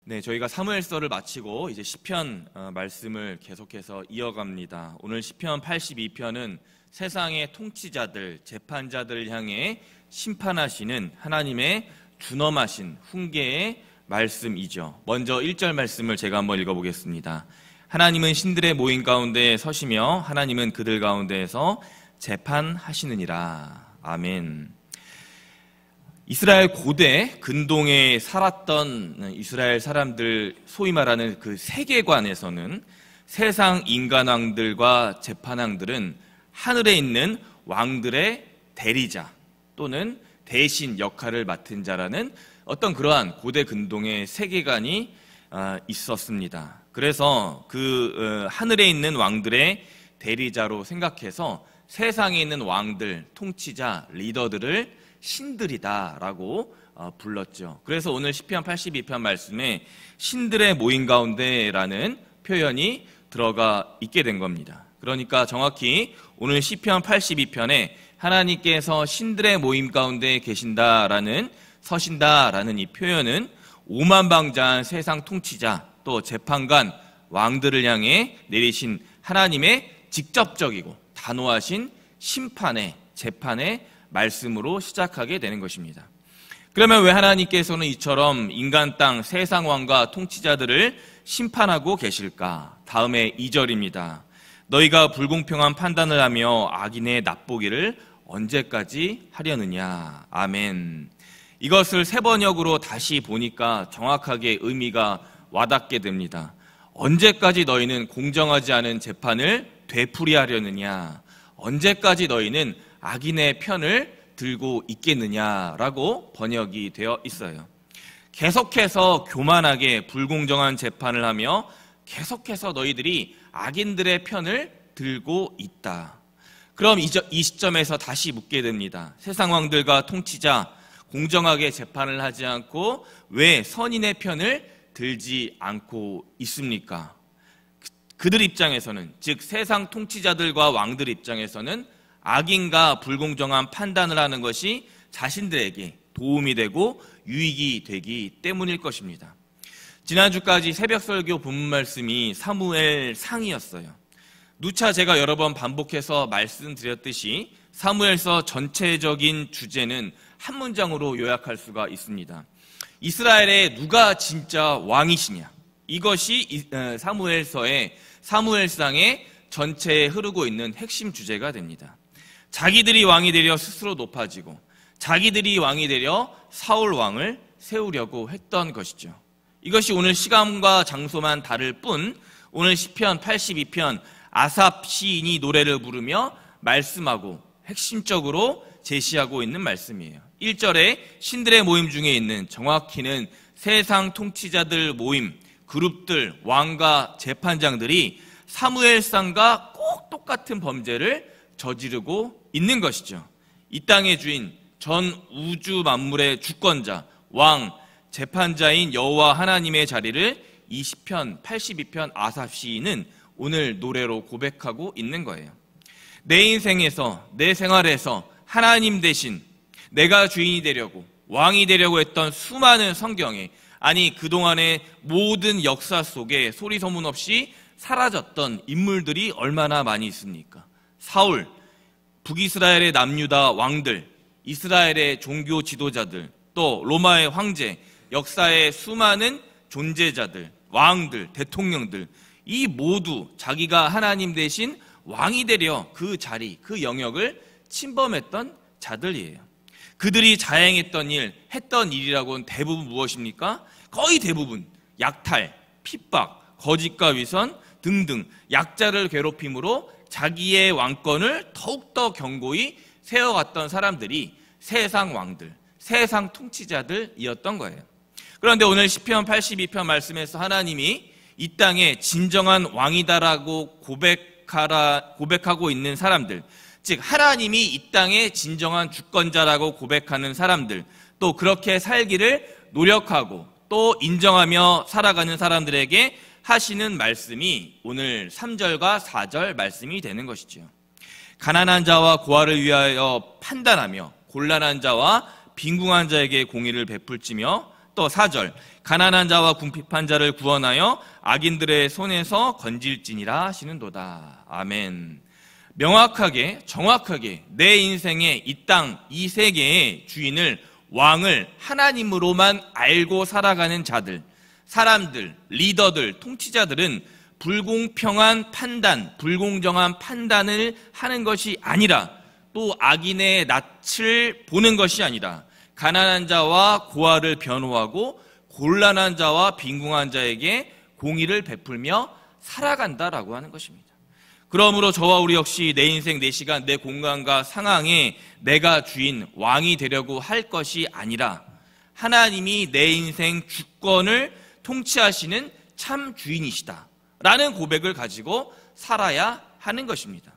네, 저희가 사무엘서를 마치고 이제 시편 말씀을 계속해서 이어갑니다. 오늘 시편 82편은 세상의 통치자들, 재판자들을 향해 심판하시는 하나님의 준엄하신 훈계의 말씀이죠. 먼저 1절 말씀을 제가 한번 읽어보겠습니다. 하나님은 신들의 모임 가운데 서시며 하나님은 그들 가운데에서 재판하시느니라. 아멘. 이스라엘 고대 근동에 살았던 이스라엘 사람들 소위 말하는 그 세계관에서는 세상 인간왕들과 재판왕들은 하늘에 있는 왕들의 대리자 또는 대신 역할을 맡은 자라는 어떤 그러한 고대 근동의 세계관이 있었습니다. 그래서 그 하늘에 있는 왕들의 대리자로 생각해서 세상에 있는 왕들, 통치자, 리더들을 신들이다라고 불렀죠. 그래서 오늘 시편 82편 말씀에 신들의 모임 가운데라는 표현이 들어가 있게 된 겁니다. 그러니까 정확히 오늘 시편 82편에 하나님께서 신들의 모임 가운데 계신다라는 서신다라는 이 표현은 오만방자한 세상 통치자 또 재판관 왕들을 향해 내리신 하나님의 직접적이고 단호하신 심판의 재판의 말씀으로 시작하게 되는 것입니다. 그러면 왜 하나님께서는 이처럼 인간 땅 세상 왕과 통치자들을 심판하고 계실까? 다음에 2절입니다. 너희가 불공평한 판단을 하며 악인의 납보기를 언제까지 하려느냐? 아멘. 이것을 세 번역으로 다시 보니까 정확하게 의미가 와닿게 됩니다. 언제까지 너희는 공정하지 않은 재판을 되풀이하려느냐? 언제까지 너희는 악인의 편을 들고 있겠느냐라고 번역이 되어 있어요. 계속해서 교만하게 불공정한 재판을 하며 계속해서 너희들이 악인들의 편을 들고 있다. 그럼 이 시점에서 다시 묻게 됩니다. 세상 왕들과 통치자 공정하게 재판을 하지 않고 왜 선인의 편을 들지 않고 있습니까? 그들 입장에서는, 즉 세상 통치자들과 왕들 입장에서는 악인과 불공정한 판단을 하는 것이 자신들에게 도움이 되고 유익이 되기 때문일 것입니다. 지난주까지 새벽설교 본문 말씀이 사무엘상이었어요. 누차 제가 여러 번 반복해서 말씀드렸듯이 사무엘서 전체적인 주제는 한 문장으로 요약할 수가 있습니다. 이스라엘의 누가 진짜 왕이시냐? 이것이 사무엘서의 사무엘상의 전체에 흐르고 있는 핵심 주제가 됩니다. 자기들이 왕이 되려 스스로 높아지고 자기들이 왕이 되려 사울 왕을 세우려고 했던 것이죠. 이것이 오늘 시간과 장소만 다를 뿐 오늘 시편 82편 아삽 시인이 노래를 부르며 말씀하고 핵심적으로 제시하고 있는 말씀이에요. 1절에 신들의 모임 중에 있는 정확히는 세상 통치자들 모임, 그룹들, 왕과 재판장들이 사무엘상과 꼭 똑같은 범죄를 저지르고 있는 것이죠. 이 땅의 주인, 전 우주 만물의 주권자, 왕, 재판자인 여호와 하나님의 자리를 이 시편 82편 아삽 시인은 오늘 노래로 고백하고 있는 거예요. 내 인생에서, 내 생활에서 하나님 대신 내가 주인이 되려고, 왕이 되려고 했던 수많은 성경에, 아니 그동안의 모든 역사 속에 소리 소문 없이 사라졌던 인물들이 얼마나 많이 있습니까? 사울, 북이스라엘의 남유다 왕들, 이스라엘의 종교 지도자들, 또 로마의 황제, 역사의 수많은 존재자들, 왕들, 대통령들, 이 모두 자기가 하나님 대신 왕이 되려 그 자리, 그 영역을 침범했던 자들이에요. 그들이 자행했던 일, 했던 일이라고는 대부분 무엇입니까? 거의 대부분 약탈, 핍박, 거짓과 위선 등등 약자를 괴롭힘으로 자기의 왕권을 더욱더 견고히 세워갔던 사람들이 세상 왕들, 세상 통치자들이었던 거예요. 그런데 오늘 시편 82편 말씀에서 하나님이 이 땅에 진정한 왕이다라고 고백하고 있는 사람들, 즉 하나님이 이 땅의 진정한 주권자라고 고백하는 사람들, 또 그렇게 살기를 노력하고 또 인정하며 살아가는 사람들에게 하시는 말씀이 오늘 3절과 4절 말씀이 되는 것이죠. 가난한 자와 고아를 위하여 판단하며 곤란한 자와 빈궁한 자에게 공의를 베풀지며 더욱더 4절 가난한 자와 궁핍한 자를 구원하여 악인들의 손에서 건질지니라 하시는도다. 아멘. 명확하게 정확하게 내 인생의 이 땅, 이 세계의 주인을, 왕을 하나님으로만 알고 살아가는 자들, 사람들, 리더들, 통치자들은 불공평한 판단, 불공정한 판단을 하는 것이 아니라, 또 악인의 낯을 보는 것이 아니라 가난한 자와 고아를 변호하고 곤란한 자와 빈궁한 자에게 공의를 베풀며 살아간다라고 하는 것입니다. 그러므로 저와 우리 역시 내 인생, 내 시간, 내 공간과 상황에 내가 주인, 왕이 되려고 할 것이 아니라 하나님이 내 인생 주권을 통치하시는 참 주인이시다라는 고백을 가지고 살아야 하는 것입니다.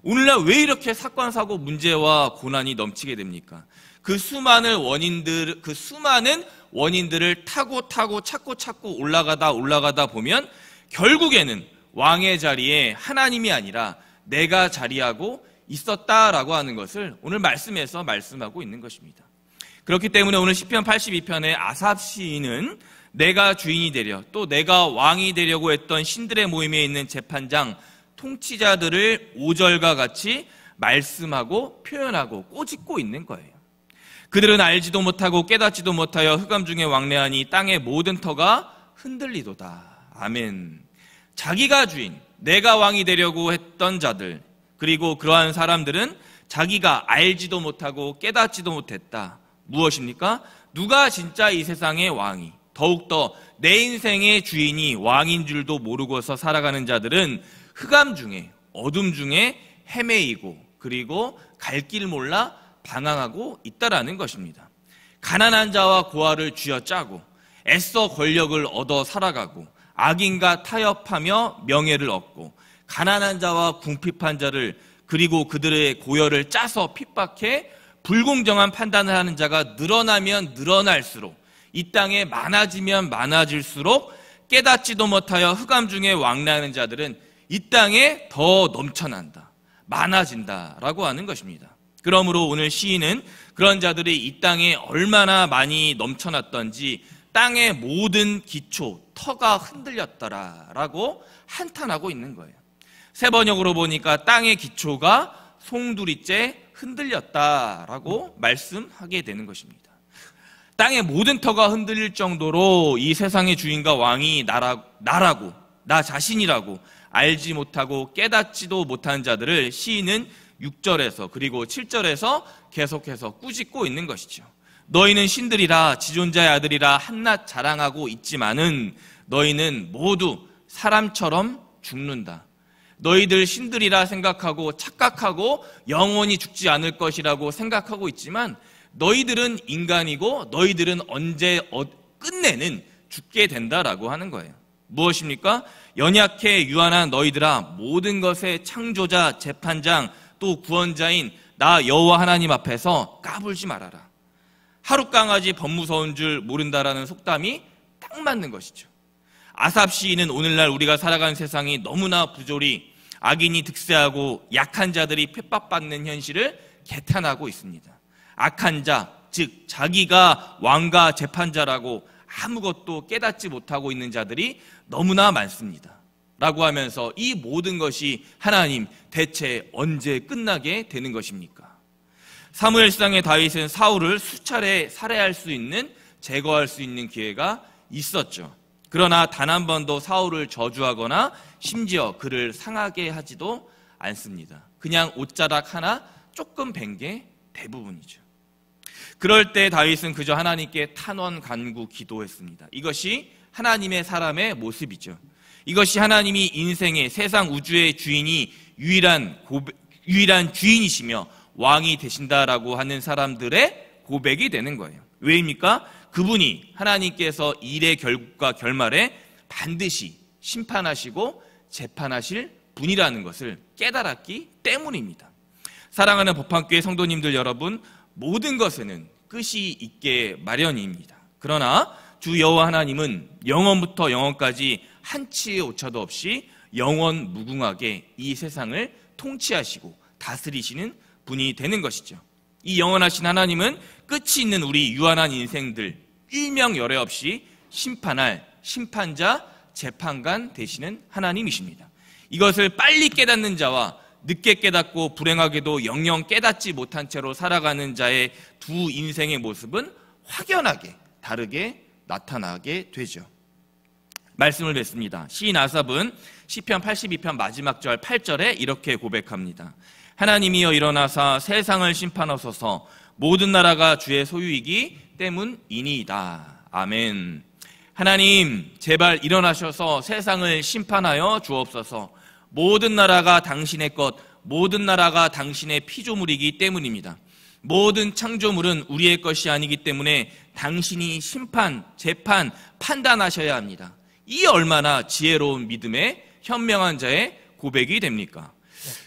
오늘날 왜 이렇게 사건, 사고, 문제와 고난이 넘치게 됩니까? 그 수많은 원인들을 타고 찾고 올라가다 보면 결국에는 왕의 자리에 하나님이 아니라 내가 자리하고 있었다라고 하는 것을 오늘 말씀에서 말씀하고 있는 것입니다. 그렇기 때문에 오늘 시편 82편의 아삽 시인은 내가 주인이 되려, 또 내가 왕이 되려고 했던 신들의 모임에 있는 재판장, 통치자들을 5절과 같이 말씀하고 표현하고 꼬집고 있는 거예요. 그들은 알지도 못하고 깨닫지도 못하여 흑암 중에 왕래하니 땅의 모든 터가 흔들리도다. 아멘. 자기가 주인, 내가 왕이 되려고 했던 자들, 그리고 그러한 사람들은 자기가 알지도 못하고 깨닫지도 못했다. 무엇입니까? 누가 진짜 이 세상의 왕이, 더욱더 내 인생의 주인이 왕인 줄도 모르고서 살아가는 자들은 흑암 중에, 어둠 중에 헤매이고, 그리고 갈 길 몰라 방황하고 있다라는 것입니다. 가난한 자와 고아를 쥐어짜고 애써 권력을 얻어 살아가고 악인과 타협하며 명예를 얻고 가난한 자와 궁핍한 자를, 그리고 그들의 고열을 짜서 핍박해 불공정한 판단을 하는 자가 늘어나면 늘어날수록, 이 땅에 많아지면 많아질수록 깨닫지도 못하여 흑암 중에 왕래하는 자들은 이 땅에 더 넘쳐난다, 많아진다라고 하는 것입니다. 그러므로 오늘 시인은 그런 자들이 이 땅에 얼마나 많이 넘쳐났던지 땅의 모든 기초, 터가 흔들렸더라라고 한탄하고 있는 거예요. 세 번역으로 보니까 땅의 기초가 송두리째 흔들렸다라고 말씀하게 되는 것입니다. 땅의 모든 터가 흔들릴 정도로 이 세상의 주인과 왕이 나라고, 나 자신이라고 알지 못하고 깨닫지도 못한 자들을 시인은 6절에서 그리고 7절에서 계속해서 꾸짖고 있는 것이죠. 너희는 신들이라, 지존자의 아들이라 한낱 자랑하고 있지만은 너희는 모두 사람처럼 죽는다. 너희들 신들이라 생각하고 착각하고 영원히 죽지 않을 것이라고 생각하고 있지만 너희들은 인간이고 너희들은 언제 끝내는 죽게 된다라고 하는 거예요. 무엇입니까? 연약해 유한한 너희들아, 모든 것의 창조자, 재판장, 또 구원자인 나 여호와 하나님 앞에서 까불지 말아라. 하루 강아지 법무서운 줄 모른다라는 속담이 딱 맞는 것이죠. 아삽 시인은 오늘날 우리가 살아가는 세상이 너무나 부조리 악인이 득세하고 약한 자들이 핍박받는 현실을 개탄하고 있습니다. 악한 자, 즉 자기가 왕과 재판자라고 아무것도 깨닫지 못하고 있는 자들이 너무나 많습니다. 라고 하면서 이 모든 것이 하나님 대체 언제 끝나게 되는 것입니까? 사무엘상의 다윗은 사울을 수차례 살해할 수 있는, 제거할 수 있는 기회가 있었죠. 그러나 단 한 번도 사울을 저주하거나 심지어 그를 상하게 하지도 않습니다. 그냥 옷자락 하나 조금 벤 게 대부분이죠. 그럴 때 다윗은 그저 하나님께 탄원 간구 기도했습니다. 이것이 하나님의 사람의 모습이죠. 이것이 하나님이 인생의, 세상 우주의 주인이 유일한 주인이시며 왕이 되신다라고 하는 사람들의 고백이 되는 거예요. 왜입니까? 그분이 하나님께서 일의 결국과 결말에 반드시 심판하시고 재판하실 분이라는 것을 깨달았기 때문입니다. 사랑하는 법한교회 성도님들 여러분, 모든 것에는 끝이 있게 마련입니다. 그러나 주 여호와 하나님은 영원부터 영원까지 한치의 오차도 없이 영원 무궁하게 이 세상을 통치하시고 다스리시는 분이 되는 것이죠. 이 영원하신 하나님은 끝이 있는 우리 유한한 인생들, 일명열애 없이 심판할 심판자, 재판관 되시는 하나님이십니다. 이것을 빨리 깨닫는 자와 늦게 깨닫고 불행하게도 영영 깨닫지 못한 채로 살아가는 자의 두 인생의 모습은 확연하게 다르게 나타나게 되죠. 말씀을 뵙습니다. 시인 아삽은 시편 82편 마지막 절 8절에 이렇게 고백합니다. 하나님이여 일어나사 세상을 심판하소서 모든 나라가 주의 소유이기 때문이니이다. 아멘. 하나님 제발 일어나셔서 세상을 심판하여 주옵소서. 모든 나라가 당신의 것, 모든 나라가 당신의 피조물이기 때문입니다. 모든 창조물은 우리의 것이 아니기 때문에 당신이 심판, 재판, 판단하셔야 합니다. 이 얼마나 지혜로운 믿음의 현명한 자의 고백이 됩니까?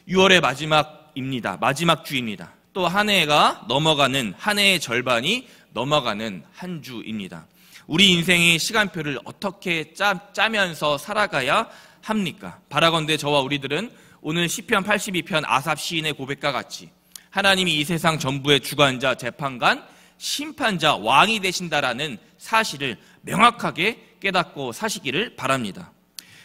6월의 마지막입니다. 마지막 주입니다. 또 한 해가 넘어가는, 한 해의 절반이 넘어가는 한 주입니다. 우리 인생의 시간표를 어떻게 짜면서 살아가야 합니까? 바라건대 저와 우리들은 오늘 시편 82편 아삽 시인의 고백과 같이 하나님이 이 세상 전부의 주관자, 재판관, 심판자, 왕이 되신다라는 사실을 명확하게 깨닫고 사시기를 바랍니다.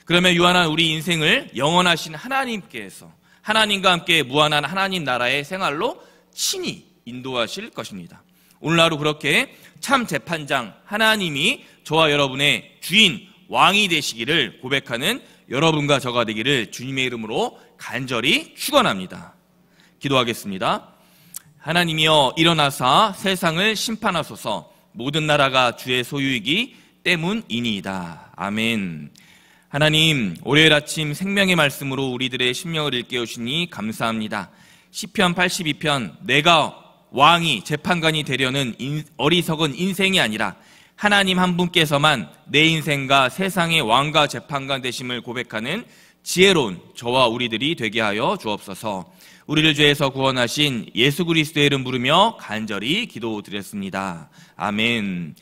그러면 유한한 우리 인생을 영원하신 하나님께서 하나님과 함께 무한한 하나님 나라의 생활로 친히 인도하실 것입니다. 오늘 하루 그렇게 참 재판장 하나님이 저와 여러분의 주인, 왕이 되시기를 고백하는 여러분과 저가 되기를 주님의 이름으로 간절히 축원합니다. 기도하겠습니다. 하나님이여 일어나사 세상을 심판하소서. 모든 나라가 주의 소유이기 때문이니이다. 아멘. 하나님, 월요일 아침 생명의 말씀으로 우리들의 심령을 일깨우시니 감사합니다. 시편 82편 내가 왕이 재판관이 되려는 어리석은 인생이 아니라 하나님 한 분께서만 내 인생과 세상의 왕과 재판관 되심을 고백하는 지혜로운 저와 우리들이 되게 하여 주옵소서. 우리를 죄에서 구원하신 예수 그리스도의 이름 부르며 간절히 기도드렸습니다. 아멘.